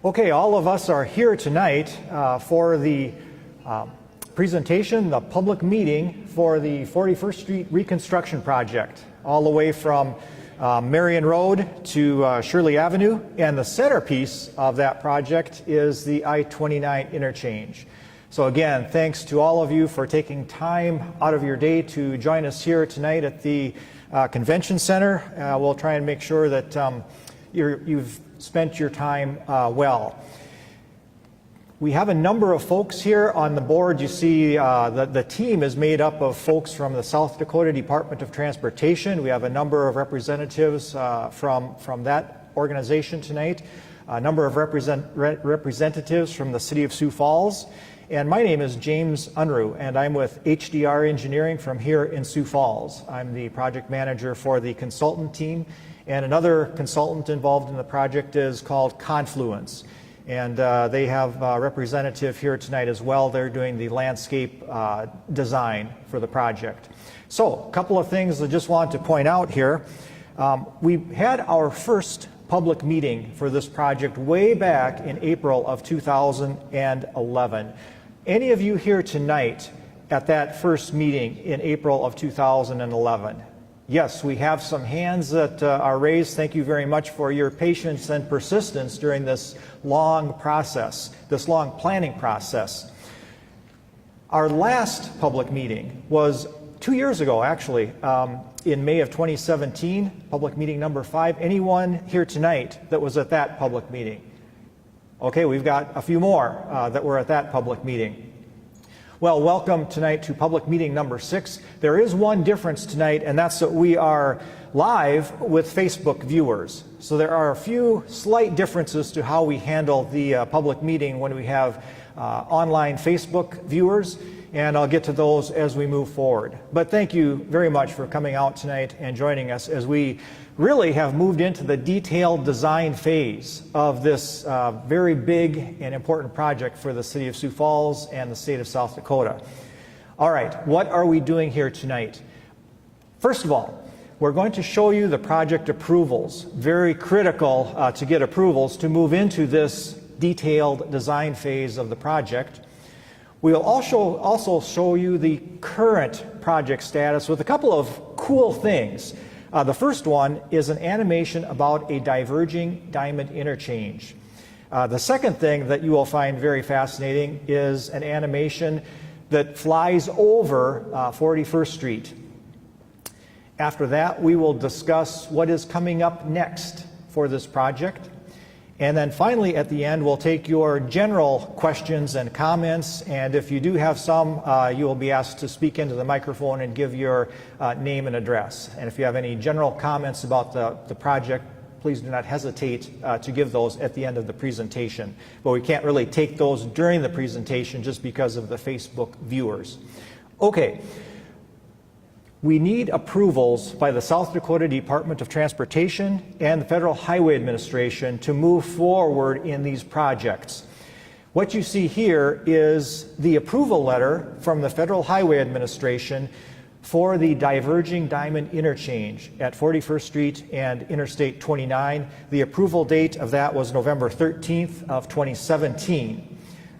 Okay, all of us are here tonight for the presentation, the public meeting for the 41st Street Reconstruction Project, all the way from Marion Road to Shirley Avenue, and the centerpiece of that project is the I-29 interchange. So again, thanks to all of you for taking time out of your day to join us here tonight at the Convention Center. We'll try and make sure that you've spent your time well. We have a number of folks here on the board. You see the team is made up of folks from the South Dakota Department of Transportation. We have a number of representatives from that organization tonight, a number of representatives from the City of Sioux Falls. And my name is James Unruh, and I'm with HDR Engineering from here in Sioux Falls. I'm the project manager for the consultant team, and another consultant involved in the project is called Confluence. And they have a representative here tonight as well. They're doing the landscape design for the project. So a couple of things I just want to point out here. We had our first public meeting for this project way back in April of 2011. Any of you here tonight at that first meeting in April of 2011? Yes, we have some hands that are raised. Thank you very much for your patience and persistence during this long process, this long planning process. Our last public meeting was 2 years ago, actually, in May of 2017, public meeting number 5. Anyone here tonight that was at that public meeting? Okay, we've got a few more that were at that public meeting. Well, welcome tonight to public meeting number 6. There is one difference tonight, and that's that we are live with Facebook viewers. So there are a few slight differences to how we handle the public meeting when we have online Facebook viewers, and I'll get to those as we move forward. But thank you very much for coming out tonight and joining us as we really have moved into the detailed design phase of this very big and important project for the City of Sioux Falls and the state of South Dakota. All right, what are we doing here tonight? First of all, we're going to show you the project approvals. Very critical to get approvals to move into this detailed design phase of the project. We'll also show you the current project status with a couple of cool things. The first one is an animation about a diverging diamond interchange. The second thing that you will find very fascinating is an animation that flies over 41st Street. After that, we will discuss what is coming up next for this project. And then finally, at the end, we'll take your general questions and comments. And if you do have some, you will be asked to speak into the microphone and give your name and address. And if you have any general comments about the project, please do not hesitate to give those at the end of the presentation. But we can't really take those during the presentation just because of the Facebook viewers. Okay. We need approvals by the South Dakota Department of Transportation and the Federal Highway Administration to move forward in these projects. What you see here is the approval letter from the Federal Highway Administration for the diverging diamond interchange at 41st Street and Interstate 29. The approval date of that was November 13th of 2017.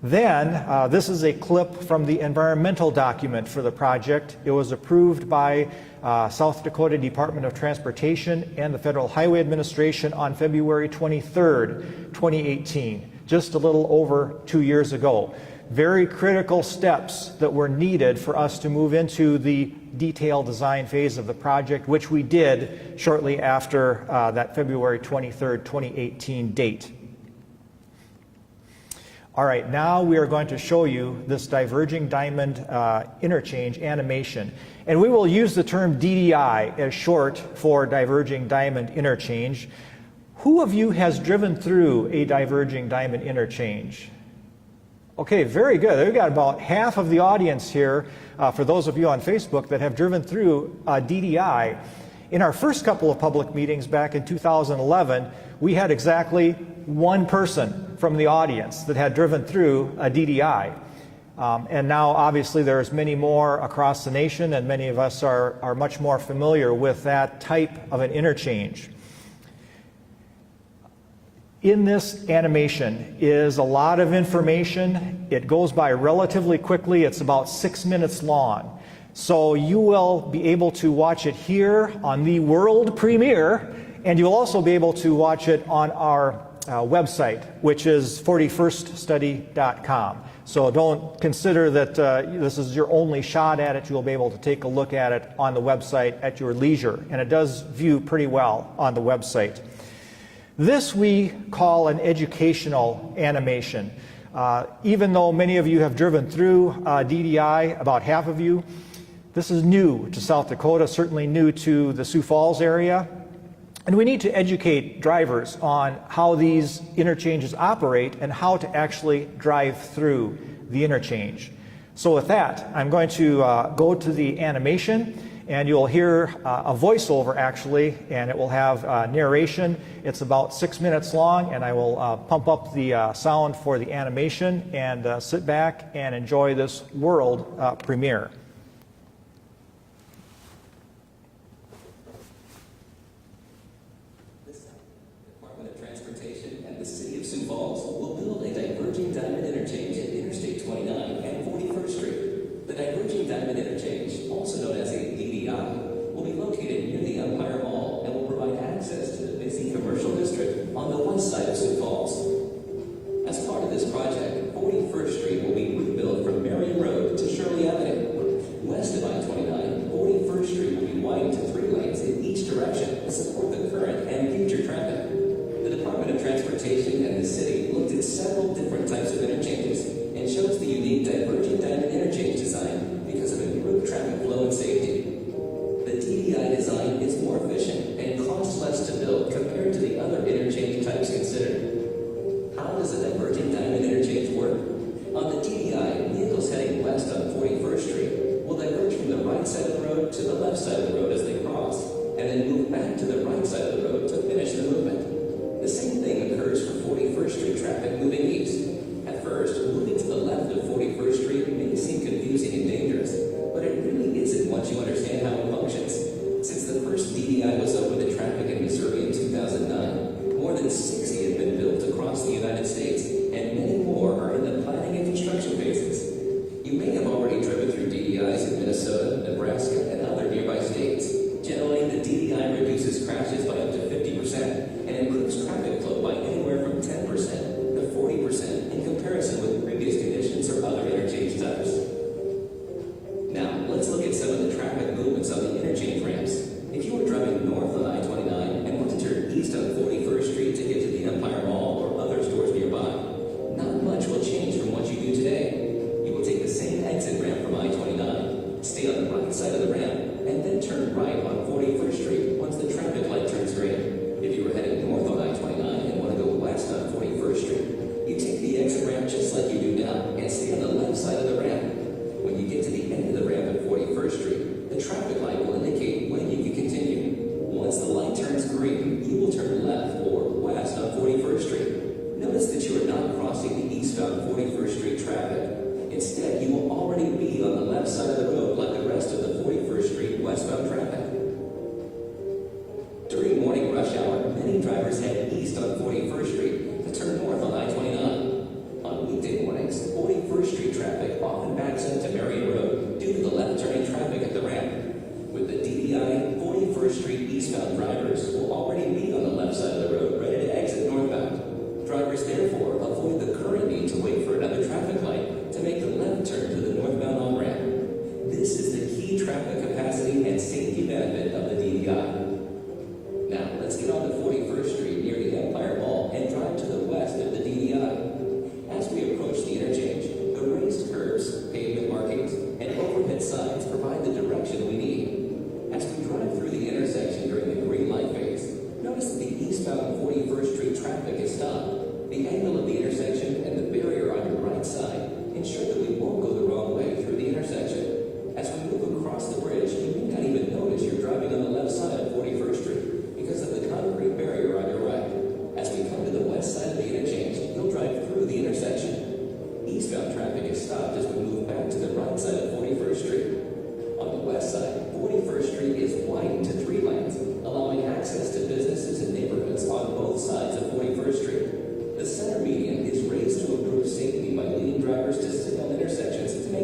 Then, this is a clip from the environmental document for the project. It was approved by South Dakota Department of Transportation and the Federal Highway Administration on February 23rd, 2018, just a little over 2 years ago. Very critical steps that were needed for us to move into the detailed design phase of the project, which we did shortly after that February 23rd, 2018 date. All right, now we are going to show you this diverging diamond interchange animation. And we will use the term DDI as short for diverging diamond interchange. Who of you has driven through a diverging diamond interchange? Okay, very good. We've got about half of the audience here, for those of you on Facebook, that have driven through DDI. In our first couple of public meetings back in 2011, we had exactly one person from the audience that had driven through a DDI. And now, obviously, there's many more across the nation, and many of us are much more familiar with that type of an interchange. In this animation is a lot of information. It goes by relatively quickly. It's about 6 minutes long. So you will be able to watch it here on the world premiere, and you'll also be able to watch it on our website, which is 41ststudy.com. So don't consider that this is your only shot at it. You'll be able to take a look at it on the website at your leisure, and it does view pretty well on the website. This we call an educational animation. Even though many of you have driven through DDI, about half of you, this is new to South Dakota, certainly new to the Sioux Falls area. And we need to educate drivers on how these interchanges operate and how to actually drive through the interchange. So with that, I'm going to go to the animation, and you'll hear a voiceover actually, and it will have narration. It's about 6 minutes long, and I will pump up the sound for the animation and sit back and enjoy this world premiere. Transportation and the City of Sioux Falls will build a diverging diamond interchange at Interstate 29 and 41st Street. The diverging diamond interchange, also known as a DDI, will be located near the Empire Mall and will provide access to the busy commercial district on the west side of Sioux Falls. As part of this project, 41st Street will be rebuilt from Marion Road to Shirley Avenue. West of I-29, 41st Street will be widened to 3 lanes in each direction to support the current and future traffic. The Department of Transportation and the city looked at several different types of interchanges and chose the unique diverging diamond interchange design because of improved traffic flow and safety. The DDI design is more efficient and costs less to build compared to the other interchange types considered. How does a diverging diamond interchange work? On the DDI, vehicles heading west on 41st Street will diverge from the right side of the road to the left side of the road as they cross, and then move back to the right side of the road to finish the movement. The same thing occurs for 41st Street traffic moving east. At first, moving to the left of 41st Street may seem confusing and dangerous, but it really isn't once you understand how it functions. Since the first DDI was opened to traffic in Missouri in 2009, more than 60 have been built across the United States, and many more are in the planning and construction phases. You may have already driven through DDIs in Minnesota, Nebraska, and other nearby states. Generally, the DDI reduces crashes by up to 50% and improves traffic flow by anywhere from 10% to 40% in comparison with previous conditions or other interchange types. Now, let's look at some of the traffic movements on the interchange ramps. If you were driving north on I-29 and want to turn east on 41st Street to get to the Empire Mall or other stores nearby, not much will change from what you do today. You will take the same exit ramp from I-29, stay on the right side of the ramp, and then turn right on 41st Street once the traffic light turns green. If you were heading north on I-29 and want to go west on 41st Street, you take the exit ramp just like you do now and stay on the left side of the ramp. When you get to the end of the ramp at 41st Street, the traffic light will indicate when you can continue. Once the light turns green, you will turn left or west on 41st Street. Notice that you are not crossing the eastbound 41st Street traffic. Instead, you will already be on the left side of the road like the rest of the 41st Street westbound traffic.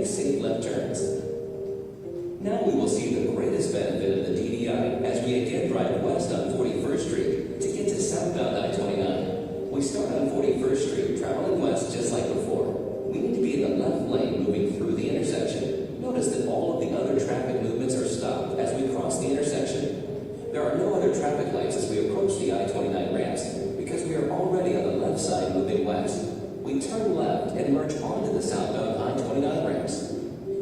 make safe left turns. Now we will see the greatest benefit of the DDI as we again drive west on 41st Street to get to southbound I-29. We start on 41st Street, traveling west just like before. We need to be in the left lane moving through the intersection. Notice that all of the other traffic movements are stopped as we cross the intersection. There are no other traffic lights as we approach the I-29 ramps because we are already on the left side moving west. We turn left and merge onto the southbound I-29 ramps.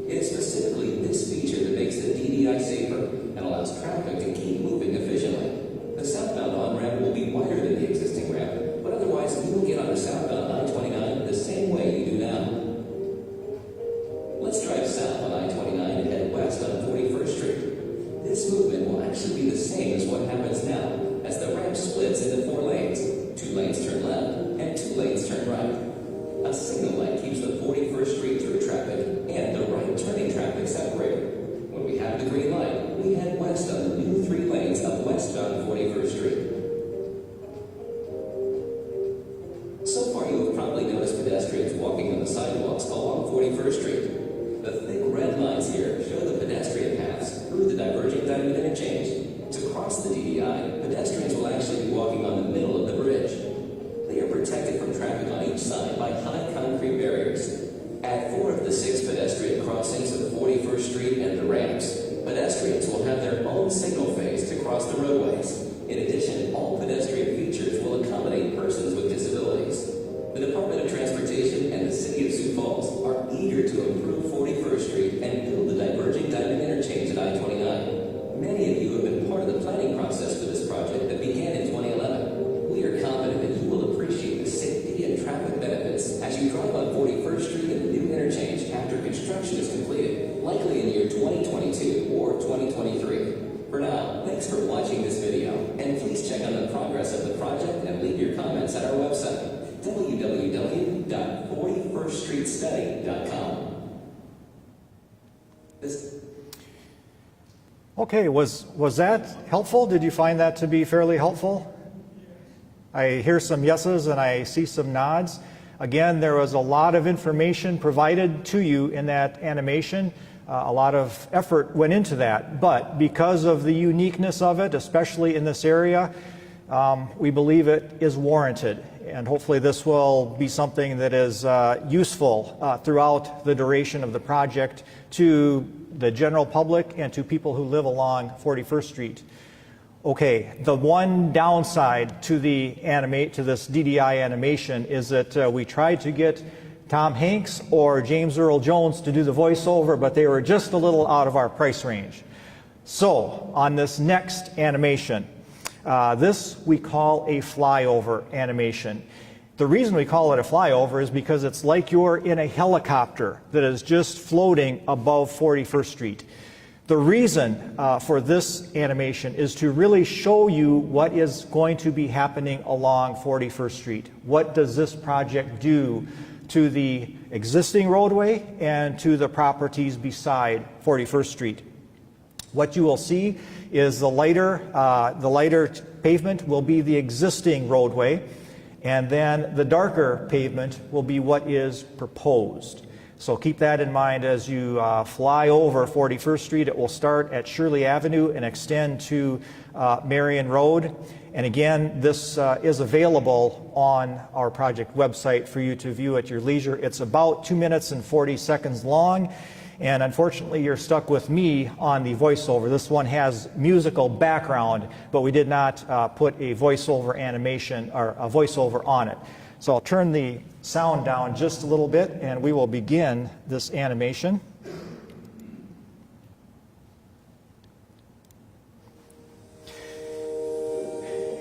It is specifically this feature that makes the DDI safer and allows traffic to keep moving efficiently. The southbound on-ramp will be wider than the existing ramp, but otherwise you will get on the southbound I-29 the same way you do now. Let's drive south on I-29 and head west on 41st Street. This movement will actually be the same as what happens now, as the ramp splits into 4 lanes. 2 lanes turn left, and 2 lanes turn right. A signal light keeps the 41st Street through traffic and the right turning traffic separated. When we have the green light, we head west on the new 3 lanes of westbound 41st Street. So far, you have probably noticed pedestrians walking on the sidewalks along 41st Street. The thick red lines here show the pedestrian paths through the diverging diamond interchange. To cross the DDI, pedestrians will actually be walking on the middle of the bridge. They are protected from traffic on each side by high concrete barriers. At 4 of the 6 pedestrian crossings of 41st Street and the ramps, pedestrians will have their own signal phase to cross the roadways. In addition, all pedestrian features will accommodate persons with disabilities. The Department of Transportation and the City of Sioux Falls are eager to improve 41st Street and build the diverging diamond interchange at I-29. Many of you have been part of the planning process for this project that began in 2011. We are confident that you will appreciate the safety and traffic benefits as you drive on 41st Street and the new interchange after construction is completed, likely in year 2022 or 2023. For now, thanks for watching this video, and please check on the progress of the project and leave your comments at our website, www.41ststreetstudy.com. Okay, was that helpful? Did you find that to be fairly helpful? I hear some yeses and I see some nods. Again, there was a lot of information provided to you in that animation. A lot of effort went into that, but because of the uniqueness of it, especially in this area, we believe it is warranted. And hopefully this will be something that is useful throughout the duration of the project to the general public and to people who live along 41st Street. Okay, the one downside to this DDI animation is that we tried to get Tom Hanks or James Earl Jones to do the voiceover, but they were just a little out of our price range. So on this next animation, this we call a flyover animation. The reason we call it a flyover is because it's like you're in a helicopter that is just floating above 41st Street. The reason for this animation is to really show you what is going to be happening along 41st Street. What does this project do to the existing roadway and to the properties beside 41st Street? What you will see is the lighter pavement will be the existing roadway, and then the darker pavement will be what is proposed. So keep that in mind as you fly over 41st Street. It will start at Shirley Avenue and extend to Marion Road. And again, this is available on our project website for you to view at your leisure. It's about 2 minutes and 40 seconds long. And unfortunately, you're stuck with me on the voiceover. This one has musical background, but we did not put a voiceover animation or a voiceover on it. So I'll turn the sound down just a little bit, and we will begin this animation.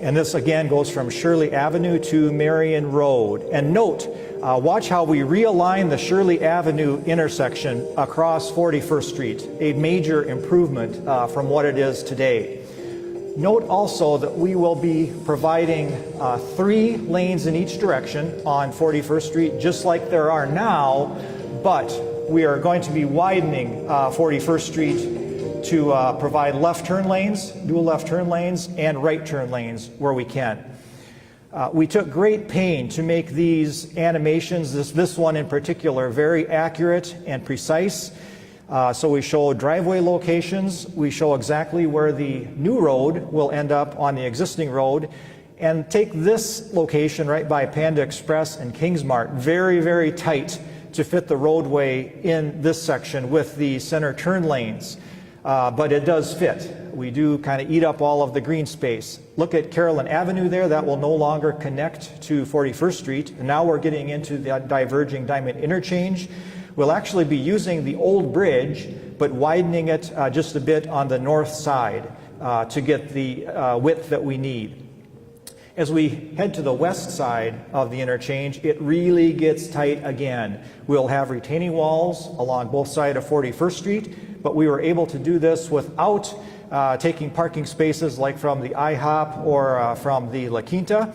And this again goes from Shirley Avenue to Marion Road. And note, watch how we realign the Shirley Avenue intersection across 41st Street, a major improvement from what it is today. Note also that we will be providing 3 lanes in each direction on 41st Street, just like there are now, but we are going to be widening 41st Street to provide left turn lanes, dual left turn lanes, and right turn lanes where we can. We took great pain to make these animations, this one in particular, very accurate and precise. So we show driveway locations, we show exactly where the new road will end up on the existing road, and take this location right by Panda Express and Kingsmart, very, very tight to fit the roadway in this section with the center turn lanes. But it does fit. We do kind of eat up all of the green space. Look at Carolyn Avenue there, that will no longer connect to 41st Street. And now we're getting into the diverging diamond interchange. We'll actually be using the old bridge, but widening it just a bit on the north side to get the width that we need. As we head to the west side of the interchange, it really gets tight again. We'll have retaining walls along both sides of 41st Street, but we were able to do this without taking parking spaces like from the IHOP or from the La Quinta.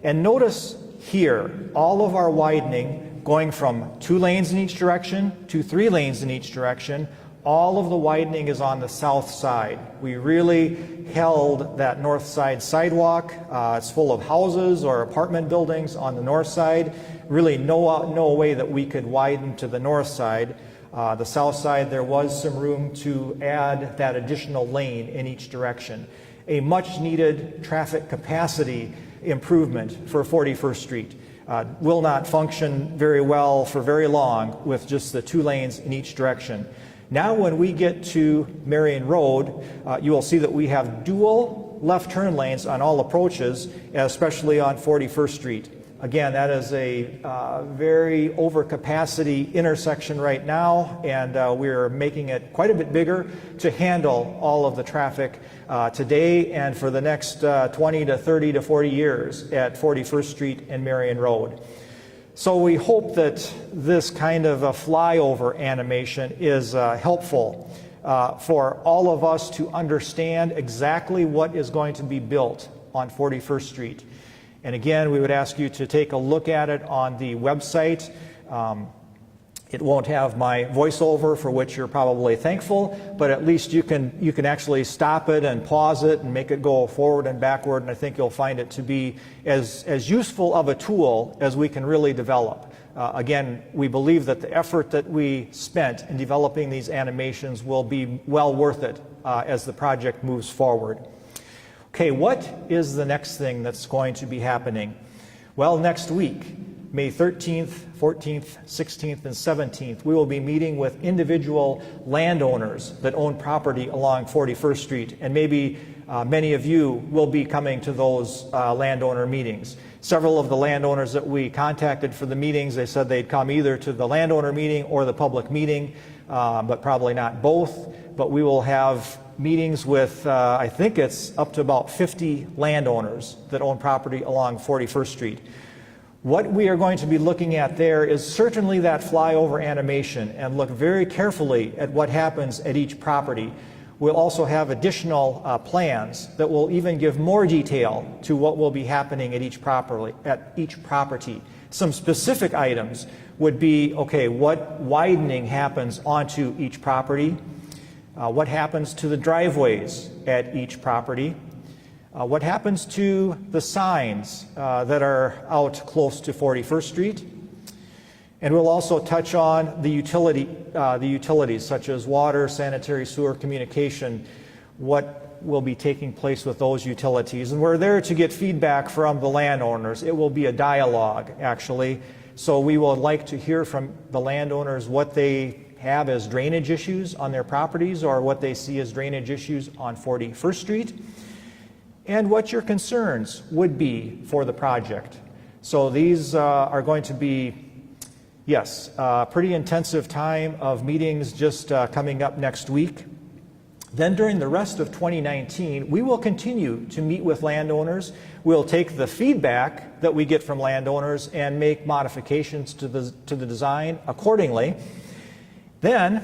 And notice here, all of our widening going from 2 lanes in each direction to 3 lanes in each direction. All of the widening is on the south side. We really held that north side sidewalk. It's full of houses or apartment buildings on the north side. Really no way that we could widen to the north side. The south side, there was some room to add that additional lane in each direction. A much needed traffic capacity improvement for 41st Street. Will not function very well for very long with just the 2 lanes in each direction. Now when we get to Marion Road, you will see that we have dual left turn lanes on all approaches, especially on 41st Street. Again, that is a very overcapacity intersection right now, and we're making it quite a bit bigger to handle all of the traffic today and for the next 20 to 30 to 40 years at 41st Street and Marion Road. So we hope that this kind of a flyover animation is helpful for all of us to understand exactly what is going to be built on 41st Street. And again, we would ask you to take a look at it on the website. It won't have my voiceover, for which you're probably thankful, but at least you can actually stop it and pause it and make it go forward and backward, and I think you'll find it to be as useful of a tool as we can really develop. Again, we believe that the effort that we spent in developing these animations will be well worth it as the project moves forward. Okay, what is the next thing that's going to be happening? Well, next week, May 13th, 14th, 16th, and 17th, we will be meeting with individual landowners that own property along 41st Street, and maybe many of you will be coming to those landowner meetings. Several of the landowners that we contacted for the meetings, they said they'd come either to the landowner meeting or the public meeting, but probably not both. But we will have meetings with, I think it's up to about 50 landowners that own property along 41st Street. What we are going to be looking at there is certainly that flyover animation, and look very carefully at what happens at each property. We'll also have additional plans that will even give more detail to what will be happening at each property. Some specific items would be, okay, what widening happens onto each property? What happens to the driveways at each property? What happens to the signs that are out close to 41st Street? And we'll also touch on the utilities such as water, sanitary, sewer, communication, what will be taking place with those utilities. And we're there to get feedback from the landowners. It will be a dialogue, actually. So we would like to hear from the landowners what they have as drainage issues on their properties or what they see as drainage issues on 41st Street, and what your concerns would be for the project. So these are going to be, yes, pretty intensive time of meetings just coming up next week. Then during the rest of 2019, we will continue to meet with landowners. We'll take the feedback that we get from landowners and make modifications to the design accordingly. Then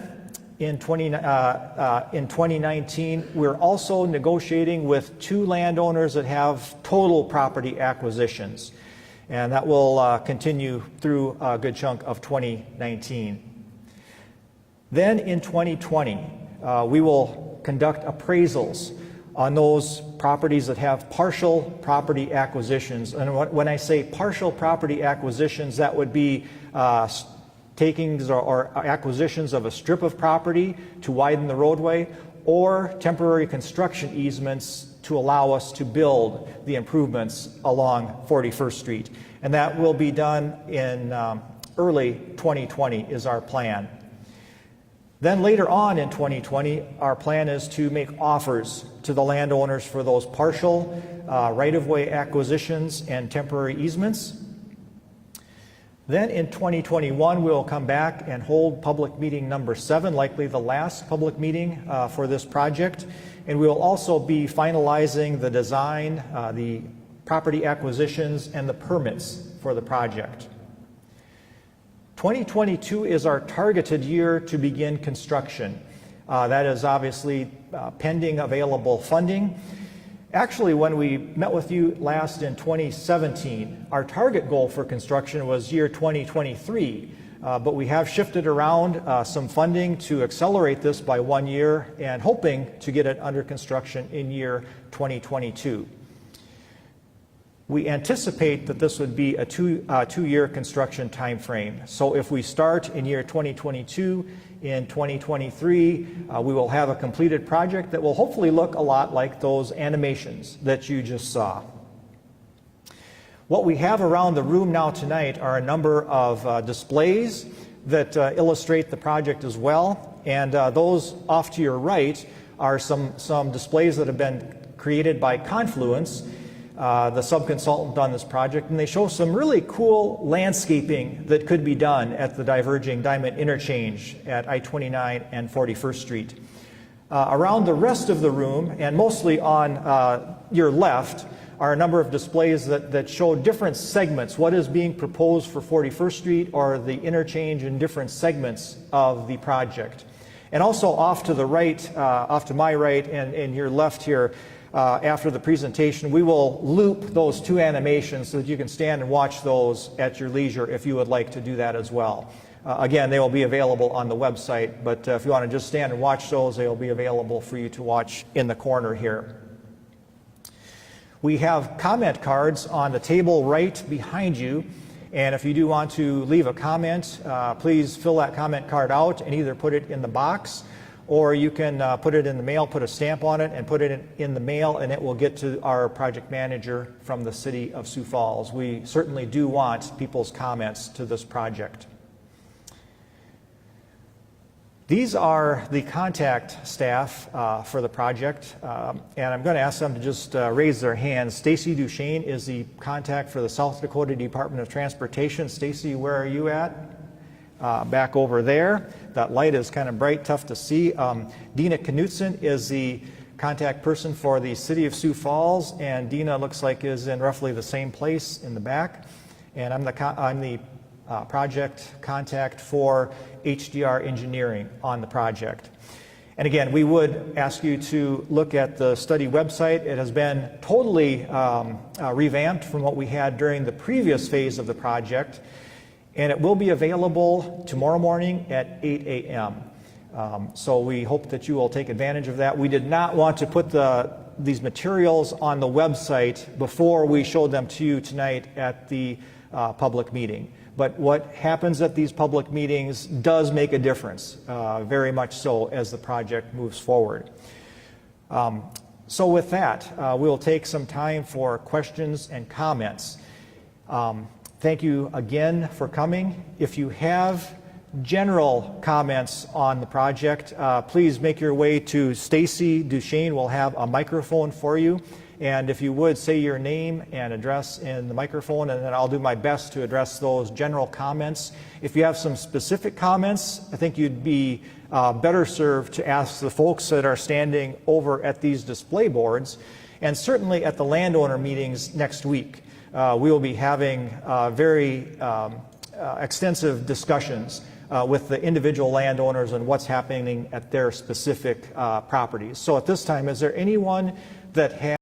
in 2019, we're also negotiating with 2 landowners that have total property acquisitions. And that will continue through a good chunk of 2019. Then in 2020, we will conduct appraisals on those properties that have partial property acquisitions. And when I say partial property acquisitions, that would be takings or acquisitions of a strip of property to widen the roadway, or temporary construction easements to allow us to build the improvements along 41st Street. And that will be done in early 2020 is our plan. Then later on in 2020, our plan is to make offers to the landowners for those partial right-of-way acquisitions and temporary easements. Then in 2021, we'll come back and hold public meeting number 7, likely the last public meeting for this project. And we'll also be finalizing the design, the property acquisitions, and the permits for the project. 2022 is our targeted year to begin construction. That is obviously pending available funding. Actually, when we met with you last in 2017, our target goal for construction was year 2023, but we have shifted around some funding to accelerate this by 1 year and hoping to get it under construction in year 2022. We anticipate that this would be a two-year construction time frame. So if we start in year 2022, in 2023, we will have a completed project that will hopefully look a lot like those animations that you just saw. What we have around the room now tonight are a number of displays that illustrate the project as well. And those off to your right are some displays that have been created by Confluence, the sub-consultant on this project, and they show some really cool landscaping that could be done at the diverging diamond interchange at I-29 and 41st Street. Around the rest of the room, and mostly on your left, are a number of displays that show different segments, what is being proposed for 41st Street or the interchange in different segments of the project. And also off to the right, off to my right and your left here, after the presentation, we will loop those two animations so that you can stand and watch those at your leisure if you would like to do that as well. Again, they will be available on the website, but if you want to just stand and watch those, they will be available for you to watch in the corner here. We have comment cards on the table right behind you, and if you do want to leave a comment, please fill that comment card out and either put it in the box, or you can put it in the mail, put a stamp on it, and put it in the mail, and it will get to our project manager from the city of Sioux Falls. We certainly do want people's comments to this project. These are the contact staff for the project, and I'm going to ask them to just raise their hands. Stacy Duchesne is the contact for the South Dakota Department of Transportation. Stacy, where are you at? Back over there. That light is kind of bright, tough to see. Dina Knutson is the contact person for the city of Sioux Falls, and Dina looks like is in roughly the same place in the back. And I'm the project contact for HDR Engineering on the project. And again, we would ask you to look at the study website. It has been totally revamped from what we had during the previous phase of the project. And it will be available tomorrow morning at 8 a.m. So we hope that you will take advantage of that. We did not want to put these materials on the website before we showed them to you tonight at the public meeting. But what happens at these public meetings does make a difference, very much so, as the project moves forward. So with that, we'll take some time for questions and comments. Thank you again for coming. If you have general comments on the project, please make your way to Stacy Duchesne. We'll have a microphone for you. And if you would, say your name and address in the microphone, and then I'll do my best to address those general comments. If you have some specific comments, I think you'd be better served to ask the folks that are standing over at these display boards, and certainly at the landowner meetings next week. We will be having very extensive discussions with the individual landowners and what's happening at their specific properties. So at this time, is there anyone that has